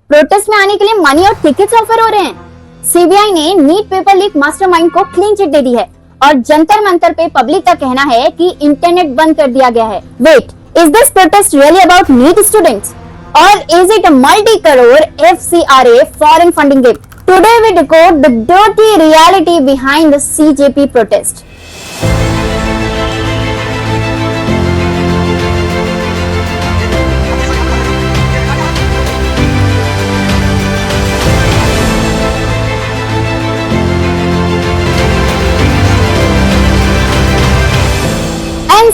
Protest में आने के लिए मनी और टिकट्स ऑफर हो रहे हैं। सीबीआई ने नीट पेपर लीक मास्टरमाइंड को क्लीन चिट दे दी है और जंतर मंतर पे पब्लिक का कहना है कि इंटरनेट बंद कर दिया गया है। Wait, is this protest really about NEET students और is it a multi crore FCRA foreign funding game? Today we decode the dirty reality behind the CJP protest.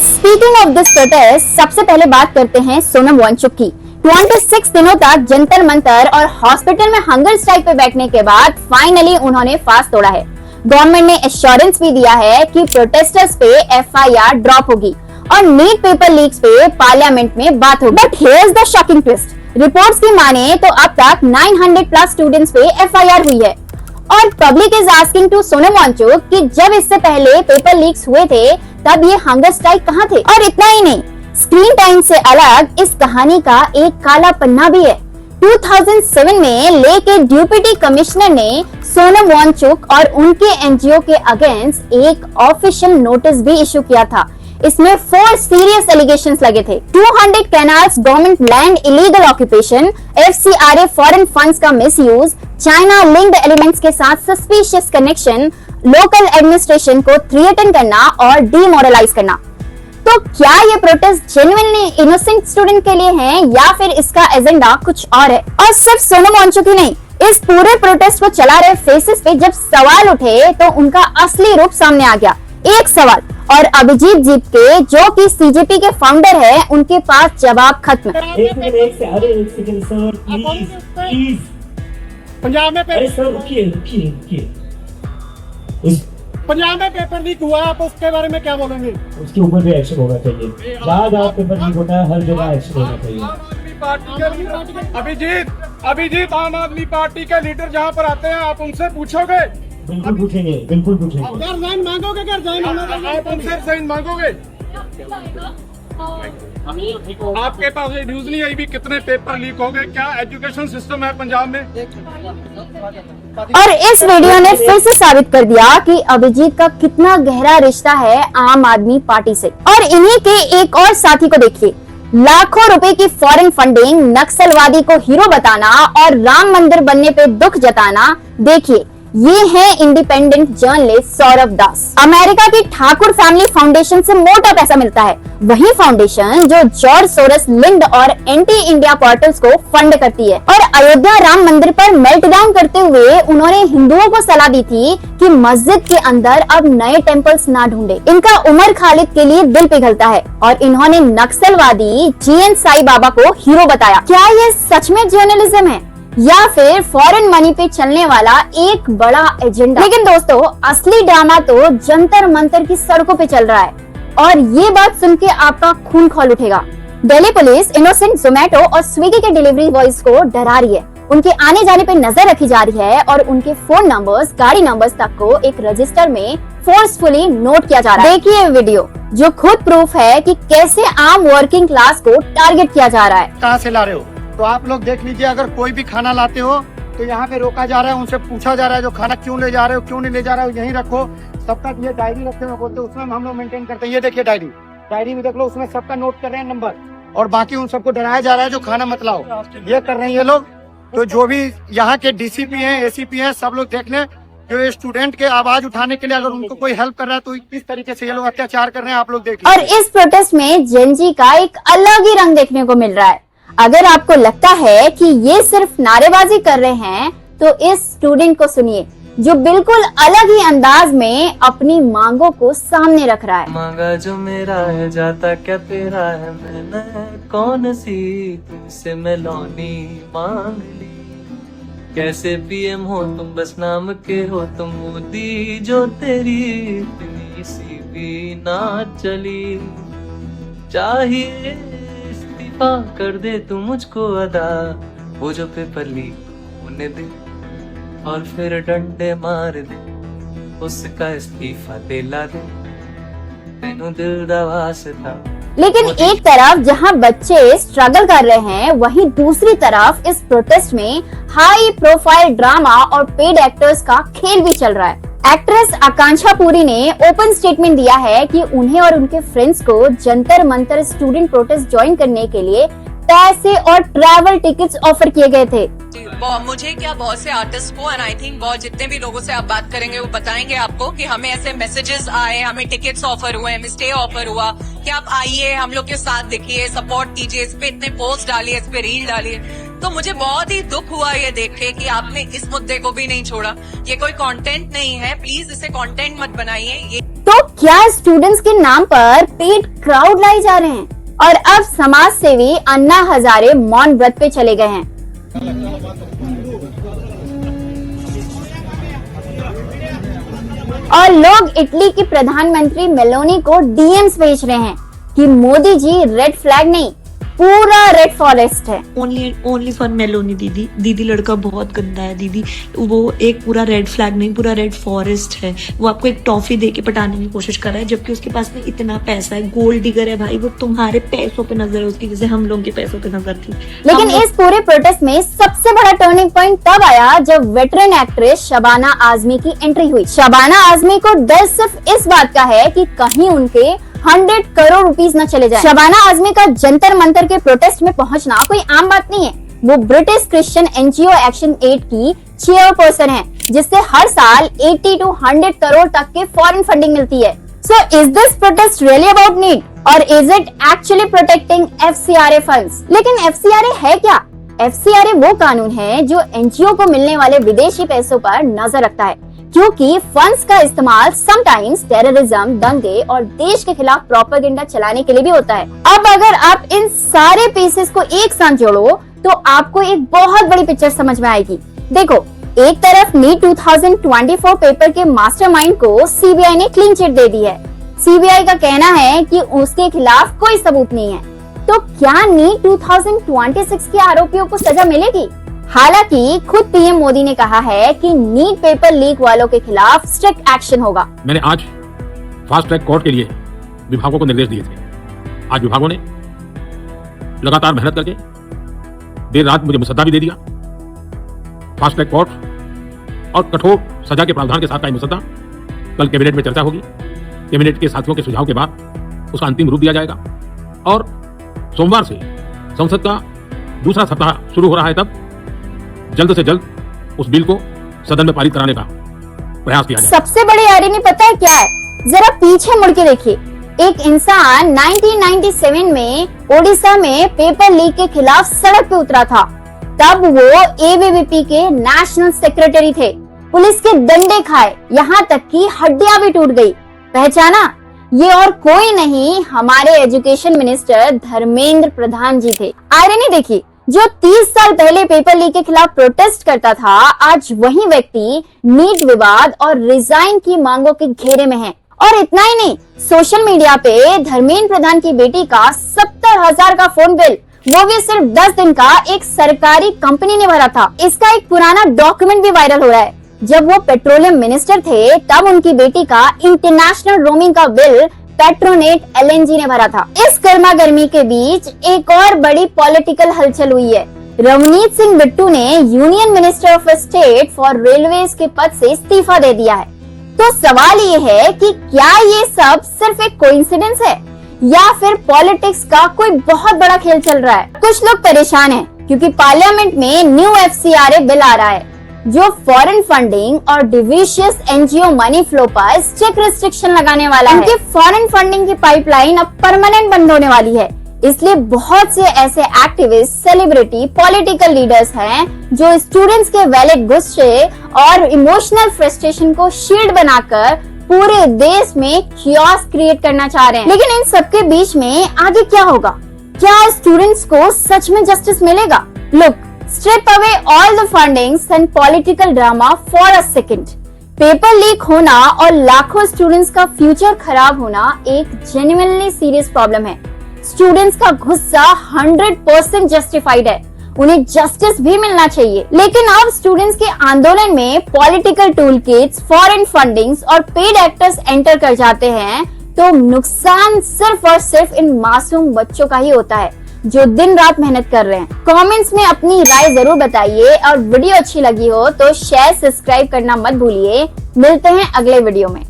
Speaking of this protest, सबसे पहले बात करते हैं सोनम वांगचुक की। 26 दिनों तक जंतर मंतर और हॉस्पिटल में हंगर स्ट्राइक पे बैठने के बाद फाइनली उन्होंने फास्ट तोड़ा है। गवर्नमेंट ने एश्योरेंस भी दिया है कि प्रोटेस्टर्स पे FIR ड्रॉप होगी और नीट पेपर लीक्स पे पार्लियामेंट में बात होगी। But here is the shocking twist, reports की माने तो अब तक 900 प्लस स्टूडेंट्स पे FIR हुई है और public is asking to Sonam Wangchuk कि जब इससे पहले पेपर लीक्स हुए थे तब ये हंगर स्ट्राइक कहाँ थे? और इतना ही नहीं, स्क्रीन टाइम से अलग इस कहानी का एक काला पन्ना भी है। 2007 में ले के डिप्टी कमिश्नर ने सोनम वांगचुक और उनके NGO के अगेंस्ट एक ऑफिशियल नोटिस भी इशू किया था। इसमें 4 सीरियस एलिगेशंस लगे थे। 200 canals government land illegal occupation, FCRA foreign funds का मिसयूज, चाइना लिंक्ड एलिमेंट्स के साथ सस्पिशियस कनेक्शन, लोकल एडमिनिस्ट्रेशन को थ्रेटन करना और डीमोरलाइज करना। तो क्या ये प्रोटेस्ट जेन्युइनली इनोसेंट स्टूडेंट के लिए है या फिर इसका एजेंडा कुछ और है? और सिर्फ सोनम वांगचुक ही नहीं, इस पूरे प्रोटेस्ट को चला रहे फेसेस पे जब सवाल उठे तो उनका असली रूप सामने आ गया। एक सवाल और अभिजीत जीत के, जो कि CJP के फाउंडर है, उनके पास जवाब खत्म। एक सेकंड सर, प्लीज। पंजाब में रुकिए। पंजाब में पेपर लीक हुआ, आप उसके बारे में क्या बोलेंगे? उसके ऊपर भी एक्शन होना चाहिए। जहाँ जहाँ पेपर लीक होता है हर जगह एक्शन होना चाहिए। अभिजीत आम आदमी पार्टी के लीडर जहाँ पर आते हैं आप उनसे पूछोगे? बिल्कुल पूछेंगे। अगर साइन मांगोगे, आप उनसे साइन मांगोगे? आपके पास ये न्यूज नहीं आई भी कितने पेपर लीक हो गए? क्या एजुकेशन सिस्टम है पंजाब में? और इस वीडियो ने फिर से साबित कर दिया कि अभिजीत का कितना गहरा रिश्ता है आम आदमी पार्टी से। और इन्हीं के एक और साथी को देखिए, लाखों रुपए की फॉरेन फंडिंग, नक्सलवादी को हीरो बताना और राम मंदिर बनने पे दुख जताना। देखिए, ये है इंडिपेंडेंट जर्नलिस्ट सौरभ दास। अमेरिका की ठाकुर फैमिली फाउंडेशन से मोटा पैसा मिलता है, वही फाउंडेशन जो जॉर्ज सोरस लिंक्ड और एंटी इंडिया पोर्टल्स को फंड करती है। और अयोध्या राम मंदिर पर मेल्टडाउन करते हुए उन्होंने हिंदुओं को सलाह दी थी कि मस्जिद के अंदर अब नए टेम्पल्स ना ढूंढे। इनका उमर खालिद के लिए दिल पिघलता है और इन्होंने नक्सलवादी GN साई बाबा को हीरो बताया। क्या ये सच में जर्नलिज्म है या फिर फॉरेन मनी पे चलने वाला एक बड़ा एजेंडा? लेकिन दोस्तों, असली ड्रामा तो जंतर मंतर की सड़कों पे चल रहा है और ये बात सुन के आपका खून खौल उठेगा। दिल्ली पुलिस इनोसेंट जोमेटो और स्विगी के डिलीवरी बॉयज को डरा रही है। उनके आने जाने पे नजर रखी जा रही है और उनके फोन नंबर्स, गाड़ी नंबर्स तक को एक रजिस्टर में फोर्सफुली नोट किया जा रहा है। देखिए वीडियो, जो खुद प्रूफ है कि कैसे आम वर्किंग क्लास को टारगेट किया जा रहा है। कहाँ से ला रहे हो? तो आप लोग देख लीजिए, अगर कोई भी खाना लाते हो तो यहाँ पे रोका जा रहा है, उनसे पूछा जा रहा है जो खाना क्यों ले जा रहे हो, क्यों नहीं ले जा रहे हो, यहीं रखो। सबका ये डायरी रखे हुए बोलते हैं, उसमें हम लोग मेंटेन करते हैं। ये देखिए डायरी में देख लो, उसमें सबका नोट कर रहे हैं नंबर, और बाकी उन सबको डराया जा रहा है जो खाना मत लाओ। ये कर रहे हैं ये लोग। तो जो भी यहाँ के DCP हैं, ACP हैं, सब लोग देख लें, जो स्टूडेंट के आवाज उठाने के लिए अगर उनको कोई हेल्प कर रहा है तो किस तरीके से ये लोग अत्याचार कर रहे हैं, आप लोग देख लीजिए। और इस प्रोटेस्ट में जेनजी का एक अलग ही रंग देखने को मिल रहा है। अगर आपको लगता है कि ये सिर्फ नारेबाजी कर रहे हैं तो इस स्टूडेंट को सुनिए, जो बिल्कुल अलग ही अंदाज में अपनी मांगों को सामने रख रहा है। मांगा जो मेरा है जाता क्या तेरा है, मैंने कौन सी तुमसे मिलोनी मांग ली। कैसे PM हो तुम, बस नाम के हो तुम, मोदी जो तेरी इतनी सी भी ना चली। चाहिए इस्तीफा कर दे तू मुझको अदा, वो जो पेपर लीक होने दे और फिर डंडे मार दे, उसका इस्तीफा दिला दे। तेनू दिल दा वास्ता लेकिन एक तरफ जहां बच्चे स्ट्रगल कर रहे हैं, वहीं दूसरी तरफ इस प्रोटेस्ट में हाई प्रोफाइल ड्रामा और पेड एक्टर्स का खेल भी चल रहा है। एक्ट्रेस आकांक्षा पुरी ने ओपन स्टेटमेंट दिया है कि उन्हें और उनके फ्रेंड्स को Jantar Mantar student protest join करने के लिए पैसे और ट्रैवल टिकट्स ऑफर किए गए थे। मुझे क्या, बहुत से आर्टिस्ट को, एंड आई थिंक बहुत जितने भी लोगों से आप बात करेंगे वो बताएंगे आपको कि हमें ऐसे मैसेजेस आए, हमें टिकट्स ऑफर हुए, हमें स्टे ऑफर हुआ कि आप आइए, हम लोग के साथ दिखिए, सपोर्ट कीजिए, इस पे इतने पोस्ट डालिए, इस पे रील डालिए। तो मुझे बहुत ही दुख हुआ ये देख के कि आपने इस मुद्दे को भी नहीं छोड़ा। ये कोई कंटेंट नहीं है, प्लीज इसे कंटेंट मत बनाइए। ये तो क्या स्टूडेंट्स के नाम पर पेड क्राउड लाई जा रहे हैं? और अब समाज सेवी अन्ना हजारे मौन व्रत पे चले गए हैं। और लोग इटली की प्रधानमंत्री मेलोनी को डीएम्स भेज रहे हैं कि मोदी जी रेड फ्लैग नहीं, पूरा रेड फॉरेस्ट है। ओनली फॉर मेलोनी दीदी। दीदी लड़का बहुत गंदा है दीदी, वो एक पूरा रेड फ्लैग नहीं, पूरा रेड फॉरेस्ट है। वो आपको एक टॉफी दे के पटाने की कोशिश कर रहा है, जबकि उसके पास में इतना पैसा है, गोल्ड डिगर है भाई। वो तुम्हारे पैसों पे नजर है उसकी, जैसे हम लोगों के पैसों पे नजर थी। लेकिन इस पूरे प्रोटेस्ट में सबसे बड़ा टर्निंग पॉइंट तब आया जब वेटरन एक्ट्रेस शबाना आजमी की एंट्री हुई। शबाना आजमी को डर सिर्फ इस बात का है कि कहीं उनके 100 करोड़ रुपीस न चले जाए। शबाना आजमी का जंतर मंतर के प्रोटेस्ट में पहुंचना कोई आम बात नहीं है। वो British Christian NGO Action Aid की चेयरपर्सन है, जिससे हर साल 80 to 100 करोड़ तक के फॉरेन फंडिंग मिलती है। So is this protest really about need और is it actually protecting FCRA funds? लेकिन FCRA है क्या? FCRA वो कानून है जो एनजीओ को मिलने वाले विदेशी पैसों पर नजर रखता है, क्योंकि फंड्स का इस्तेमाल समटाइम्स टेररिज्म, दंगे और देश के खिलाफ प्रोपेगेंडा चलाने के लिए भी होता है। अब अगर आप इन सारे पीसेस को एक साथ जोड़ो तो आपको एक बहुत बड़ी पिक्चर समझ में आएगी। देखो, एक तरफ नीट 2024 पेपर के मास्टरमाइंड को सीबीआई ने क्लीन चिट दे दी है। सीबीआई का कहना है कि उसके खिलाफ कोई सबूत नहीं है। तो क्या नीट 2026 के आरोपियों को सजा मिलेगी? हालांकि खुद पीएम मोदी ने कहा है कि नीट पेपर लीक वालों के खिलाफ स्ट्रिक्ट एक्शन होगा। मैंने आज फास्ट ट्रैक कोर्ट के लिए विभागों को निर्देश दिए थे। आज विभागों ने लगातार मेहनत करके देर रात मुझे मुसद्दा भी दे दिया। फास्ट ट्रैक कोर्ट और कठोर सजा के प्रावधान के साथ का ये मुसद्दा कल कैबिनेट में चर्चा होगी। कैबिनेट के साथियों के सुझाव के बाद उसका अंतिम रूप दिया जाएगा और सोमवार से संसद का दूसरा सप्ताह शुरू हो रहा है, तब जल्द से जल्द उस बिल को सदन में पारित कराने का प्रयास किया जाए। सबसे बड़ी आयरनी पता है क्या है? जरा पीछे मुड़ के देखिए। एक इंसान 1997 में ओडिशा में पेपर लीक के खिलाफ सड़क पे उतरा था। तब वो ABVP के नेशनल सेक्रेटरी थे। पुलिस के डंडे खाए, यहाँ तक कि हड्डियां भी टूट गई। पहचाना? ये और कोई नहीं, हमारे एजुकेशन मिनिस्टर धर्मेंद्र प्रधान जी थे। आयरनी देखिए, जो 30 साल पहले पेपर लीक के खिलाफ प्रोटेस्ट करता था, आज वही व्यक्ति नीट विवाद और रिजाइन की मांगों के घेरे में है। और इतना ही नहीं, सोशल मीडिया पे धर्मेंद्र प्रधान की बेटी का 70,000 का फोन बिल, वो भी सिर्फ 10 दिन का, एक सरकारी कंपनी ने भरा था। इसका एक पुराना डॉक्यूमेंट भी वायरल हो रहा है। जब वो पेट्रोलियम मिनिस्टर थे, तब उनकी बेटी का इंटरनेशनल रोमिंग का बिल पेट्रोनेट LNG ने भरा था। इस गर्मा गर्मी के बीच एक और बड़ी पॉलिटिकल हलचल हुई है। रवनीत सिंह बिट्टू ने union minister of state for railways के पद से इस्तीफा दे दिया है। तो सवाल ये है कि क्या ये सब सिर्फ एक कोइंसिडेंस है या फिर पॉलिटिक्स का कोई बहुत बड़ा खेल चल रहा है? कुछ लोग परेशान हैं क्योंकि पार्लियामेंट में न्यू FCRA बिल आ रहा है जो फॉरेन फंडिंग और डिविशियस एनजीओ मनी फ्लो पर स्ट्रिक्ट रिस्ट्रिक्शन लगाने वाला है। उनके फॉरेन फंडिंग की पाइपलाइन अब परमानेंट बंद होने वाली है। इसलिए बहुत से ऐसे एक्टिविस्ट, सेलिब्रिटी, पॉलिटिकल लीडर्स हैं जो स्टूडेंट्स के वैलिड गुस्से और इमोशनल फ्रस्ट्रेशन को शील्ड बनाकर पूरे देश में कियोस क्रिएट करना चाह रहे हैं। लेकिन इन सबके बीच में आगे क्या होगा? क्या स्टूडेंट्स को सच में जस्टिस मिलेगा? Look, strip away all the fundings and political drama for a second. Paper leak होना और लाखों स्टूडेंट्स का फ्यूचर खराब होना एक जेन्युइनली सीरियस प्रॉब्लम है। स्टूडेंट्स का गुस्सा 100% जस्टिफाइड है, उन्हें जस्टिस भी मिलना चाहिए। लेकिन अब स्टूडेंट्स के आंदोलन में political tool kits, foreign fundings और पेड एक्टर्स एंटर कर जाते हैं तो नुकसान सिर्फ और सिर्फ इन मासूम बच्चों का ही होता है जो दिन रात मेहनत कर रहे हैं। कमेंट्स में अपनी राय जरूर बताइए और वीडियो अच्छी लगी हो तो शेयर सब्सक्राइब करना मत भूलिए। मिलते हैं अगले वीडियो में।